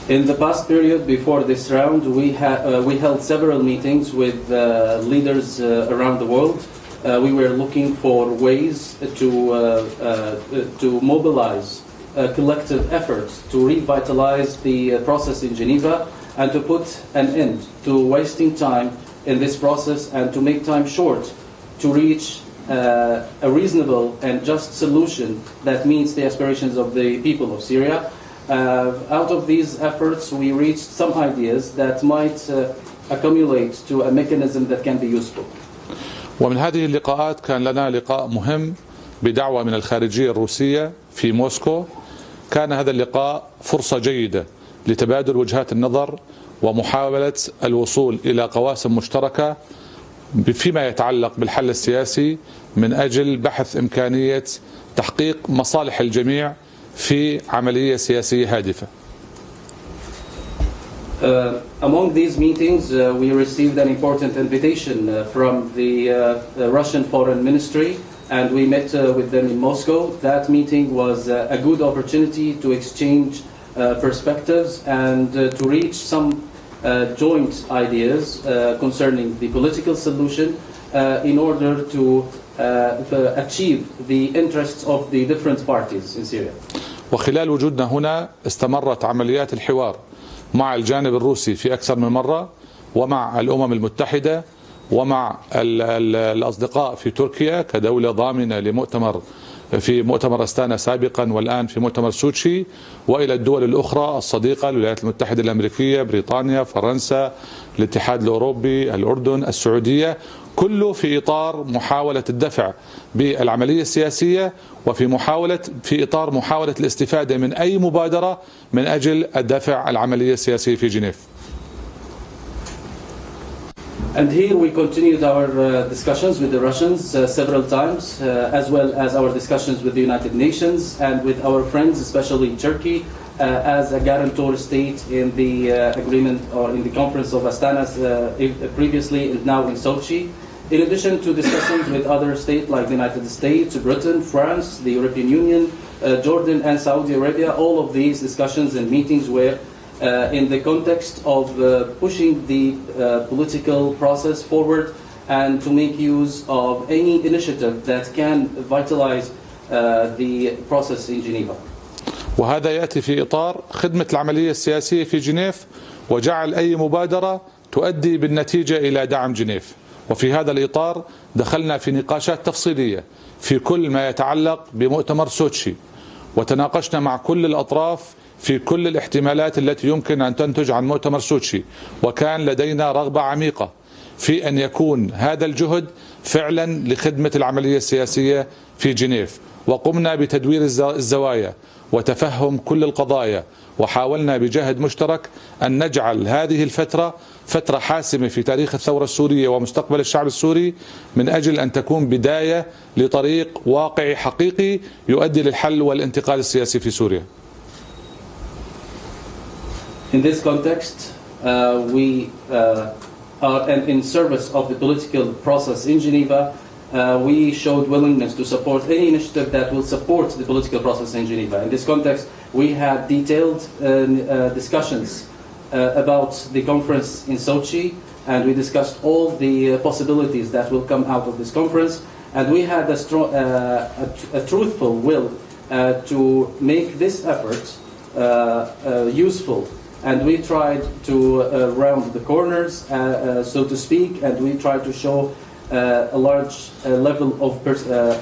In the past period before this round, we held several meetings with leaders around the world. We were looking for ways to mobilize collective efforts to revitalize the process in Geneva and to put an end to wasting time in this process and to make time short to reach a reasonable and just solution that meets the aspirations of the people of Syria. Out of these efforts, we reached some ideas that might accumulate to a mechanism that can be useful. ومن هذه اللقاءات كان لنا لقاء مهم بدعوة من الخارجية الروسية في موسكو. كان هذا اللقاء فرصة جيدة لتبادل وجهات النظر ومحاولة الوصول إلى قواسم مشتركة فيما يتعلق بالحل السياسي من أجل بحث إمكانية تحقيق مصالح الجميع في عملية سياسية هادفة. Among these meetings, we received an important invitation from the Russian Foreign Ministry, and we met with them in Moscow. That meeting was a good opportunity to exchange perspectives and to reach some joint ideas concerning the political solution in order to achieve the interests of the different parties in Syria. وخلال وجودنا هنا استمرت عمليات الحوار مع الجانب الروسي في أكثر من مرة ومع الأمم المتحدة ومع الأصدقاء في تركيا كدولة ضامنة لمؤتمر في مؤتمر أستانا سابقا والآن في مؤتمر سوتشي وإلى الدول الأخرى الصديقة الولايات المتحدة الأمريكية بريطانيا فرنسا الاتحاد الأوروبي الأردن السعودية كله في إطار محاولة الدفع بالعملية السياسية في إطار محاولة الاستفادة من أي مبادرة من أجل الدفع العملية السياسية في جنيف. And here we continued our discussions with the Russians several times, as well as our discussions with the United Nations and with our friends, especially Turkey, as a guarantor state in the agreement or in the conference of Astana previously and now in Sochi. In addition to discussions with other states like the United States, Britain, France, the European Union, Jordan and Saudi Arabia, all of these discussions and meetings were in the context of pushing the political process forward and to make use of any initiative that can vitalize the process in Geneva. وهذا يأتي في إطار خدمة العملية السياسية في جنيف وجعل أي مبادرة تؤدي بالنتيجة إلى دعم جنيف. وفي هذا الإطار دخلنا في نقاشات تفصيلية في كل ما يتعلق بمؤتمر سوتشي وتناقشنا مع كل الأطراف في كل الاحتمالات التي يمكن أن تنتج عن مؤتمر سوتشي وكان لدينا رغبة عميقة في أن يكون هذا الجهد فعلا لخدمة العملية السياسية في جنيف وقمنا بتدوير الزوايا وتفهم كل القضايا وحاولنا بجهد مشترك أن نجعل هذه الفترة فترة حاسمة في تاريخ الثورة السورية ومستقبل الشعب السوري من أجل أن تكون بداية لطريق واقعي حقيقي يؤدي للحل والانتقال السياسي في سوريا. In this context, we are in service of the political process in Geneva. We showed willingness to support any initiative that will support the political process in Geneva. In this context, we had detailed discussions about the conference in Sochi, and we discussed all the possibilities that will come out of this conference. And we had a truthful will to make this effort useful. And we tried to round the corners, so to speak, and we tried to show a large level of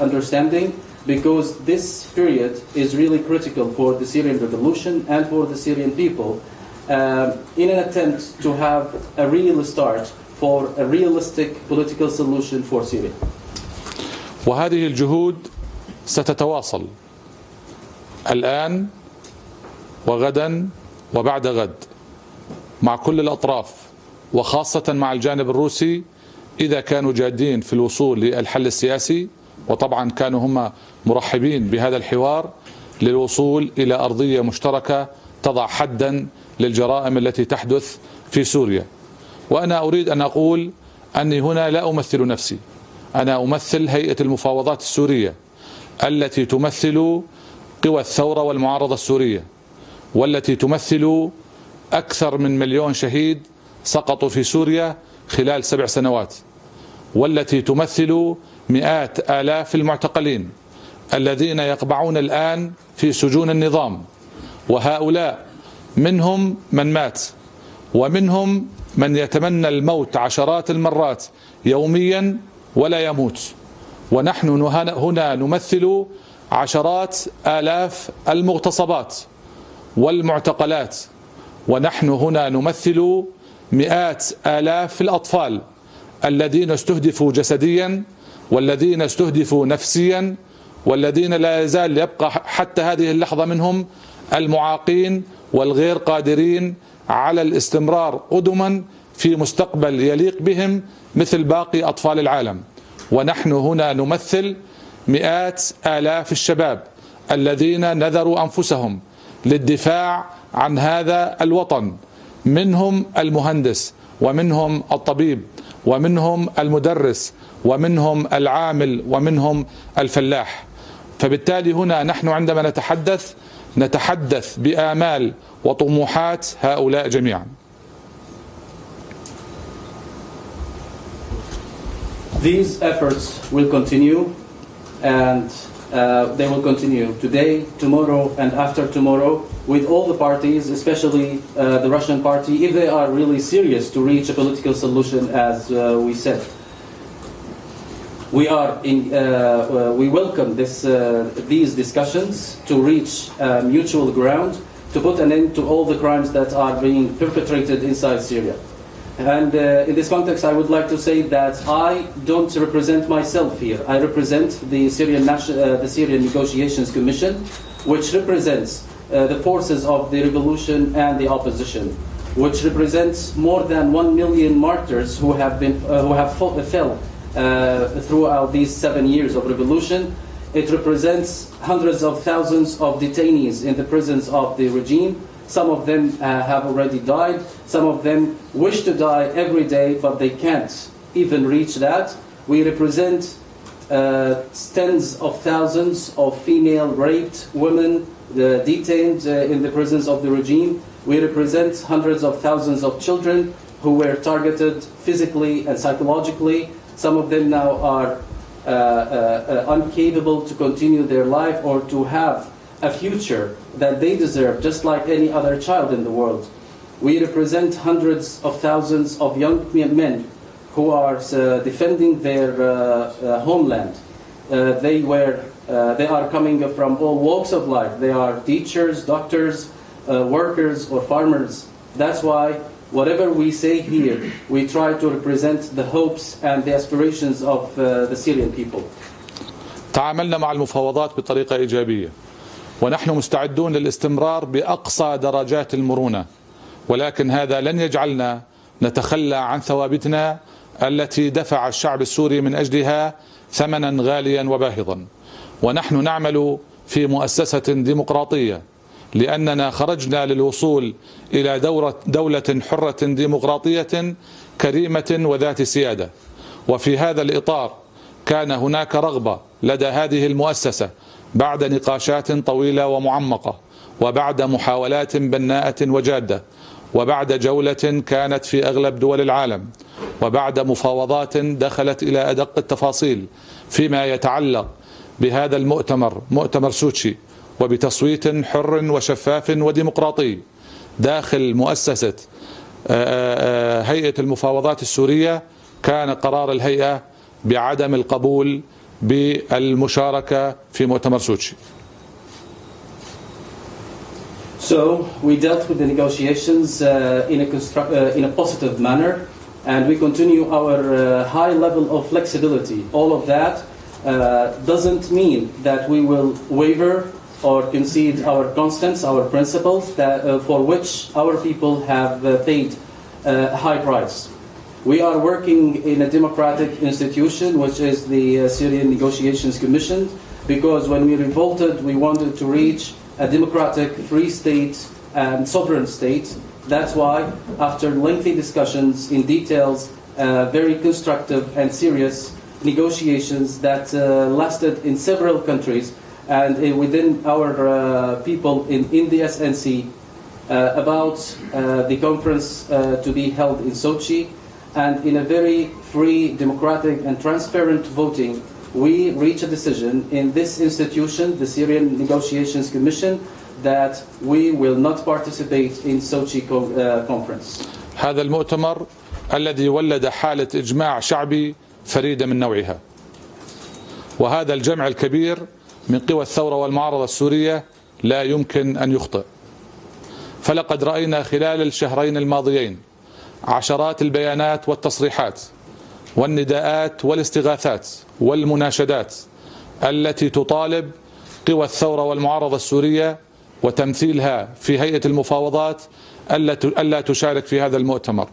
understanding, because this period is really critical for the Syrian revolution and for the Syrian people, in an attempt to have a real start for a realistic political solution for Syria. وهذه الجهود ستتواصل الآن وغدا وبعد غد مع كل الأطراف وخاصة مع الجانب الروسي إذا كانوا جادين في الوصول للحل السياسي، وطبعا كانوا هم مرحبين بهذا الحوار للوصول إلى أرضية مشتركة تضع حدا للجرائم التي تحدث في سوريا. وأنا أريد أن أقول أني هنا لا أمثل نفسي، أنا أمثل هيئة المفاوضات السورية التي تمثل قوى الثورة والمعارضة السورية، والتي تمثل أكثر من 1,000,000 شهيد سقطوا في سوريا خلال 7 سنوات، والتي تمثل مئات آلاف المعتقلين الذين يقبعون الآن في سجون النظام، وهؤلاء منهم من مات ومنهم من يتمنى الموت عشرات المرات يوميا ولا يموت. ونحن هنا نمثل عشرات آلاف المغتصبات والمعتقلات، ونحن هنا نمثل مئات آلاف الأطفال الذين استهدفوا جسديا والذين استهدفوا نفسيا، والذين لا يزال يبقى حتى هذه اللحظة منهم المعاقين والغير قادرين على الاستمرار قدما في مستقبل يليق بهم مثل باقي أطفال العالم. ونحن هنا نمثل مئات آلاف الشباب الذين نذروا أنفسهم للدفاع عن هذا الوطن، منهم المهندس ومنهم الطبيب ومنهم المدرس ومنهم العامل ومنهم الفلاح. فبالتالي هنا نحن عندما نتحدث بآمال وطموحات هؤلاء جميعا. These efforts will continue, and they will continue today, tomorrow, and after tomorrow with all the parties, especially the Russian party, if they are really serious to reach a political solution, as we said. We welcome these discussions to reach mutual ground, to put an end to all the crimes that are being perpetrated inside Syria. And in this context, I would like to say that I don't represent myself here. I represent the Syrian Negotiations Commission, which represents the forces of the revolution and the opposition, which represents more than 1 million martyrs who have fell throughout these 7 years of revolution. It represents hundreds of thousands of detainees in the prisons of the regime. Some of them have already died. Some of them wish to die every day, but they can't even reach that. We represent tens of thousands of female raped women detained in the prisons of the regime. We represent hundreds of thousands of children who were targeted physically and psychologically. Some of them now are incapable to continue their life or to have a future that they deserve, just like any other child in the world. We represent hundreds of thousands of young men who are defending their homeland. They are coming from all walks of life. They are teachers, doctors, workers, or farmers. That's why whatever we say here, we try to represent the hopes and the aspirations of the Syrian people. تعاملنا مع المفاوضات بطريقة إيجابية، ونحن مستعدون للاستمرار بأقصى درجات المرونة، ولكن هذا لن يجعلنا نتخلى عن ثوابتنا التي دفع الشعب السوري من أجلها ثمنا غاليا وباهظا. ونحن نعمل في مؤسسة ديمقراطية لأننا خرجنا للوصول إلى دولة حرة ديمقراطية كريمة وذات سيادة. وفي هذا الإطار كان هناك رغبة لدى هذه المؤسسة بعد نقاشات طويلة ومعمقة، وبعد محاولات بناءة وجادة، وبعد جولة كانت في أغلب دول العالم، وبعد مفاوضات دخلت إلى أدق التفاصيل فيما يتعلق بهذا المؤتمر، مؤتمر سوتشي، وبتصويت حر وشفاف وديمقراطي داخل مؤسسة هيئة المفاوضات السورية، كان قرار الهيئة بعدم القبول بالمشاركة في مؤتمر سوتشي. So we dealt with the negotiations in a positive manner, and we continue our high level of flexibility. All of that doesn't mean that we will waver or concede our constants, our principles, for which our people have paid a high price. We are working in a democratic institution, which is the Syrian Negotiations Commission, because when we revolted, we wanted to reach a democratic, free state and sovereign state. That's why, after lengthy discussions in details, very constructive and serious negotiations that lasted in several countries and within our people in the SNC, about the conference to be held in Sochi, and in a very free, democratic and transparent voting, we reach a decision in this institution, the Syrian Negotiations Commission, that we will not participate in Sochi conference. هذا المؤتمر الذي ولد حالة إجماع شعبي فريدة من نوعها، وهذا الجمع الكبير من قوى الثورة والمعارضة السورية لا يمكن أن يخطئ. فلقد رأينا خلال الشهرين الماضيين عشرات البيانات والتصريحات والنداءات والاستغاثات والمناشدات التي تطالب قوى الثورة والمعارضة السورية وتمثيلها في هيئة المفاوضات ألا تشارك في هذا المؤتمر.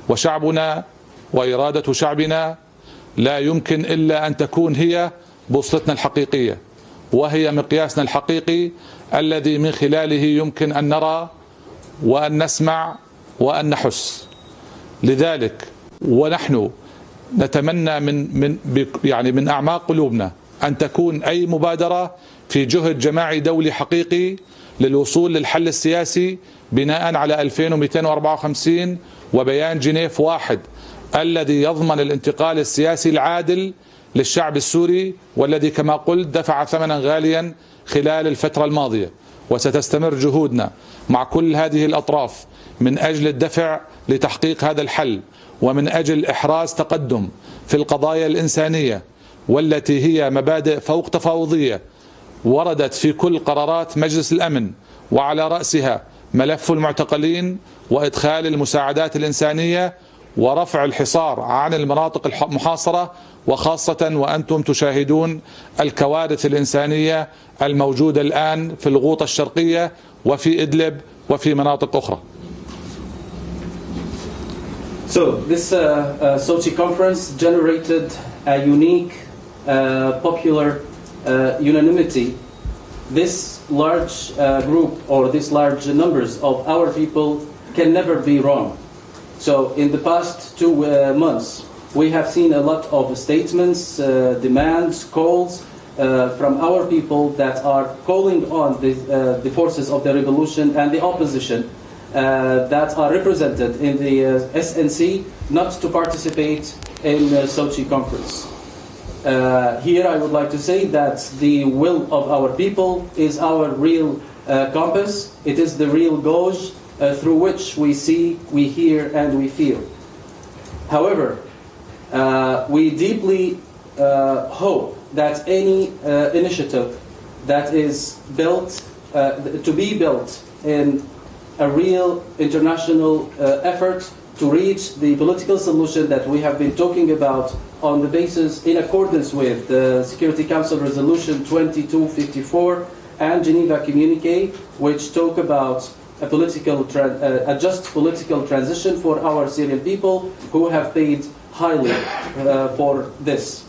وشعبنا وإرادة شعبنا لا يمكن إلا أن تكون هي بوصلتنا الحقيقية، وهي مقياسنا الحقيقي الذي من خلاله يمكن أن نرى وأن نسمع وأن نحس. لذلك ونحن نتمنى من أعماق قلوبنا أن تكون أي مبادرة في جهد جماعي دولي حقيقي للوصول للحل السياسي بناء على 2254 وبيان جنيف 1 الذي يضمن الانتقال السياسي العادل للشعب السوري، والذي كما قلت دفع ثمنا غاليا خلال الفترة الماضية. وستستمر جهودنا مع كل هذه الأطراف من أجل الدفع لتحقيق هذا الحل، ومن أجل إحراز تقدم في القضايا الإنسانية والتي هي مبادئ فوق تفاوضية وردت في كل قرارات مجلس الأمن، وعلى رأسها ملف المعتقلين وإدخال المساعدات الإنسانية ورفع الحصار عن المناطق المحاصرة، وخاصة وأنتم تشاهدون الكوارث الإنسانية الموجودة الآن في الغوطة الشرقية وفي إدلب وفي مناطق أخرى. So this Sochi conference generated a unique popular unanimity. This large group or this large numbers of our people can never be wrong. So in the past 2 months, we have seen a lot of statements, demands, calls from our people that are calling on the forces of the revolution and the opposition that are represented in the SNC not to participate in the Sochi conference. Here I would like to say that the will of our people is our real compass. It is the real gauge through which we see, we hear, and we feel. However, we deeply hope that any initiative that is built, to be built in a real international effort to reach the political solution that we have been talking about on the basis in accordance with the Security Council Resolution 2254 and Geneva Communique, which talk about a just political transition for our Syrian people who have paid highly for this.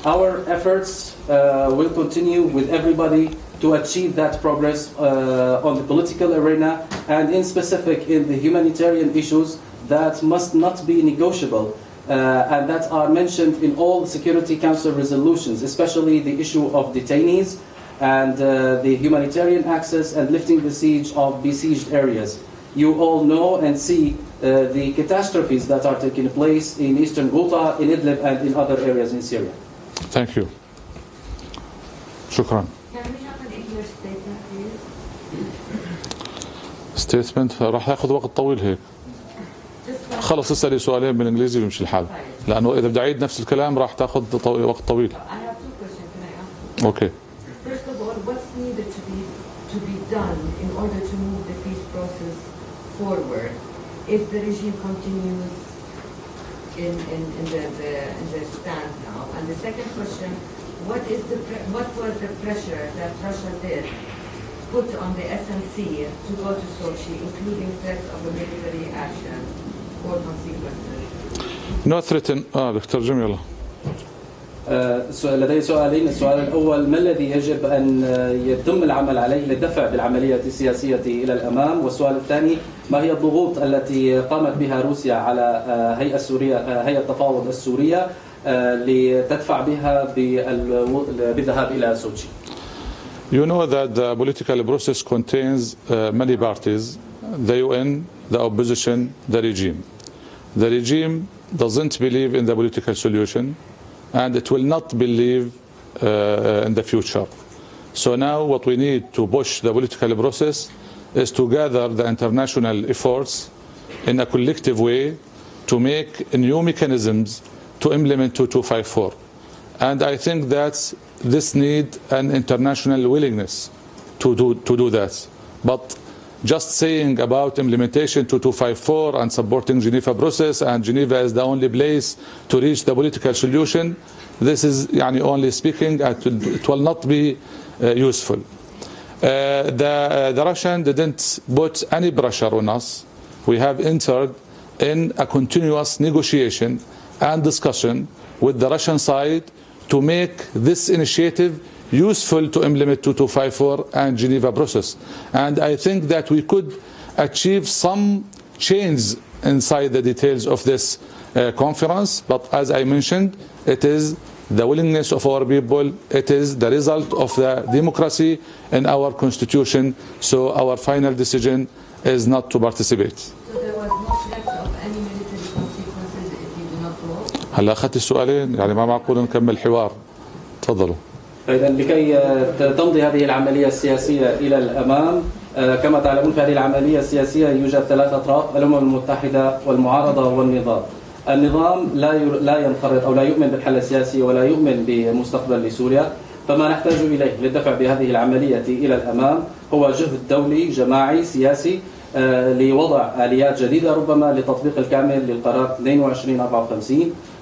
Our efforts will continue with everybody to achieve that progress on the political arena, and in specific in the humanitarian issues that must not be negotiable and that are mentioned in all Security Council resolutions, especially the issue of detainees and the humanitarian access and lifting the siege of besieged areas. You all know and see the catastrophes that are taking place in eastern Ghouta, in Idlib and in other areas in Syria. Thank you. شكرا. ستيتمنت راح ياخذ وقت طويل هيك. خلص اسالي سؤالين بالانجليزي ويمشي الحال، لانه اذا بدي اعيد نفس الكلام راح تاخذ وقت طويل. اوكي. First of all, what's needed to be done in order to move the peace process forward if the regime continues in the stand now? And the second question, what was the pressure that Russia did put on the SNC to go to Sochi, including threats of a military action or consequences? No threat. بترجم يلا. لدي سؤالين. السؤال الأول، ما الذي يجب أن يتم العمل عليه للدفع بالعملية السياسية إلى الأمام؟ والسؤال الثاني، ما هي الضغوط التي قامت بها روسيا على هيئة التفاوض السورية لتدفع بها بالذهاب إلى سوتشي؟ You know that the political process contains many parties, the UN, the opposition, the regime. The regime doesn't believe in the political solution, and it will not believe in the future. So now what we need to push the political process is to gather the international efforts in a collective way to make new mechanisms to implement 2254. And I think that this needs an international willingness to do that. But just saying about implementation 2254 and supporting Geneva process and Geneva is the only place to reach the political solution, this is only speaking, it will not be useful. The Russian didn't put any pressure on us. We have entered in a continuous negotiation and discussion with the Russian side to make this initiative useful to implement 2254 and Geneva process. And I think that we could achieve some change inside the details of this conference, but as I mentioned, it is the willingness of our people, it is the result of the democracy in our constitution, so our final decision is not to participate. So there was no threat of any military consequences if you do not go? هلا أخذت السؤالين ما معقول نكمل حوار. تفضلوا. إذا لكي تمضي هذه العملية السياسية إلى الأمام، كما تعلمون في هذه العملية السياسية يوجد ثلاث أطراف: الأمم المتحدة والمعارضة والنظام. النظام لا ينخرط أو لا يؤمن بالحل السياسي ولا يؤمن بمستقبل لسوريا، فما نحتاج إليه للدفع بهذه العملية إلى الأمام هو جهد دولي جماعي سياسي لوضع آليات جديدة ربما للتطبيق الكامل للقرار 2254،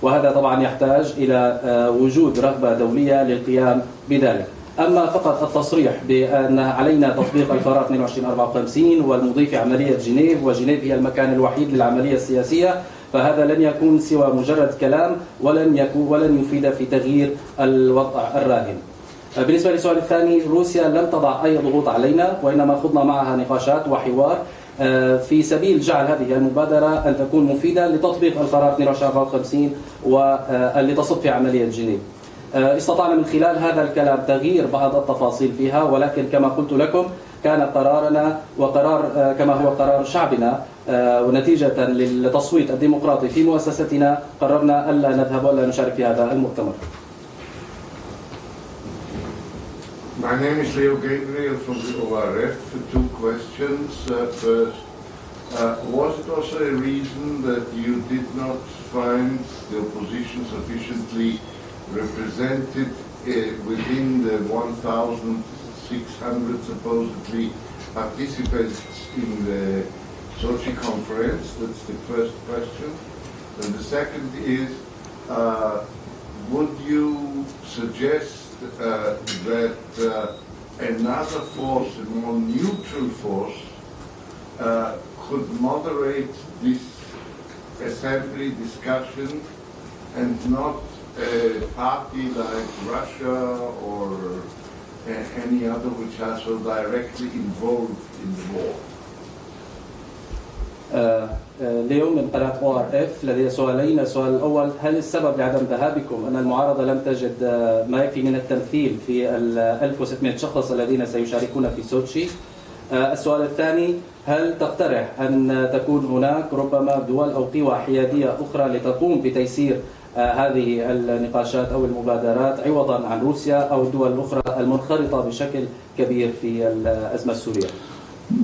وهذا طبعا يحتاج إلى وجود رغبة دولية للقيام بذلك. أما فقط التصريح بأن علينا تطبيق القرار 2254 والمضي في عملية جنيف، وجنيف هي المكان الوحيد للعملية السياسية، فهذا لن يكون سوى مجرد كلام ولن يفيد في تغيير الوضع الراهن. بالنسبة للسؤال الثاني، روسيا لم تضع أي ضغوط علينا، وإنما خضنا معها نقاشات وحوار في سبيل جعل هذه المبادرة أن تكون مفيدة لتطبيق القرار 2254 ولتصب في عملية جنيف. استطعنا من خلال هذا الكلام تغيير بعض التفاصيل فيها، ولكن كما قلت لكم كان قرارنا وقرار كما هو قرار شعبنا ونتيجة للتصويت الديمقراطي في مؤسستنا قررنا ألا نذهب ولا نشارك في هذا المؤتمر. My name is Leo Gabriel from the ORF. Two questions. First, was it also a reason that you did not find the opposition sufficiently represented within the 1,600 supposedly participants in the Sochi conference? That's the first question. And the second is, would you suggest that another force, a more neutral force, could moderate this assembly discussion and not a party like Russia or any other which are so directly involved in the war? اليوم من قناة ORF لدي سؤالين. السؤال الأول: هل السبب لعدم ذهابكم أن المعارضة لم تجد ما يكفي من التمثيل في 1600 شخص الذين سيشاركون في سوتشي؟ السؤال الثاني: هل تقترح أن تكون هناك ربما دول أو قوى حيادية أخرى لتقوم بتيسير هذه النقاشات أو المبادرات عوضا عن روسيا أو الدول الأخرى المنخرطة بشكل كبير في الأزمة السورية؟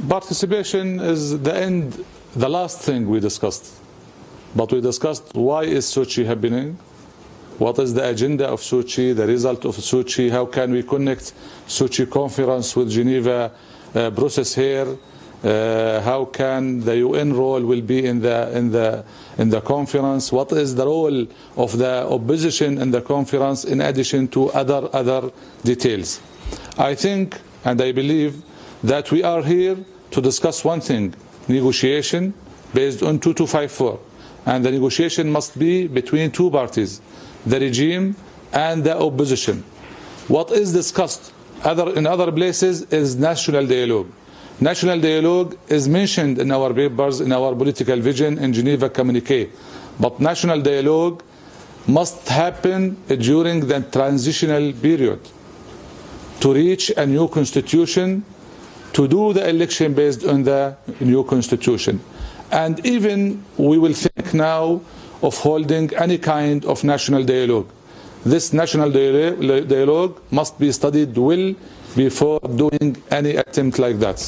Participation is the last thing we discussed. But we discussed why is Sochi happening, what is the agenda of Sochi, the result of Sochi, how can we connect Sochi conference with Geneva process here, how can the UN role will be in the conference, what is the role of the opposition in the conference in addition to other details. I think and I believe that we are here to discuss one thing: negotiation based on 2254, and the negotiation must be between two parties, the regime and the opposition. What is discussed in other places is national dialogue. National dialogue is mentioned in our papers, in our political vision, in Geneva communique, but national dialogue must happen during the transitional period. to reach a new constitution, to do the election based on the new constitution. And even we will think now of holding any kind of national dialogue. This national dialogue must be studied well before doing any attempt like that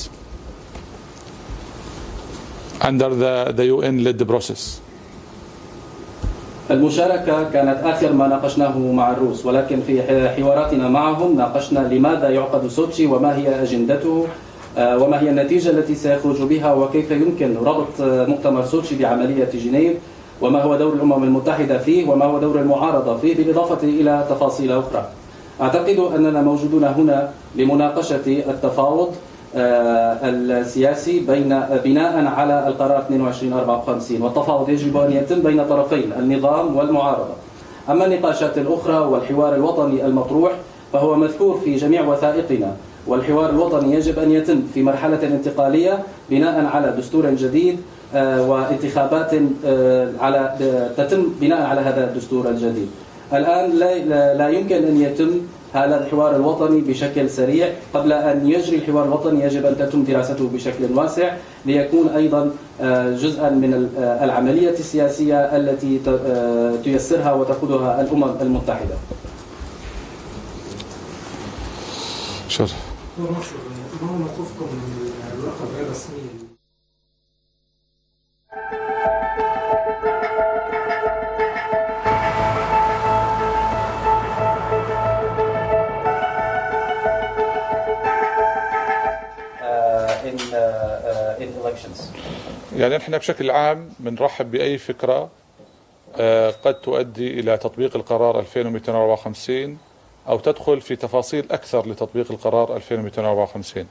under the UN-led process. المشاركة كانت آخر ما ناقشناه مع الروس، ولكن في حواراتنا معهم ناقشنا لماذا يعقد سوتشي وما هي أجندته وما هي النتيجة التي سيخرج بها وكيف يمكن ربط مؤتمر سوتشي بعملية جنيف وما هو دور الأمم المتحدة فيه وما هو دور المعارضة فيه، بالإضافة إلى تفاصيل أخرى. أعتقد أننا موجودون هنا لمناقشة التفاوض السياسي بناء على القرار 2254، والتفاوض يجب أن يتم بين طرفين النظام والمعارضة. أما النقاشات الأخرى والحوار الوطني المطروح فهو مذكور في جميع وثائقنا، والحوار الوطني يجب أن يتم في مرحلة انتقالية بناء على دستور جديد وانتخابات تتم بناء على هذا الدستور الجديد. الآن لا يمكن أن يتم هذا الحوار الوطني بشكل سريع. قبل أن يجري الحوار الوطني يجب أن تتم دراسته بشكل واسع ليكون أيضا جزءا من العملية السياسية التي تيسرها وتقودها الأمم المتحدة. شكرا. ما هو موقفكم من العلاقة غير رسمية؟ in elections. يعني احنا بشكل عام بنرحب بأي فكرة قد تؤدي إلى تطبيق القرار 2254 أو تدخل في تفاصيل أكثر لتطبيق القرار 2254.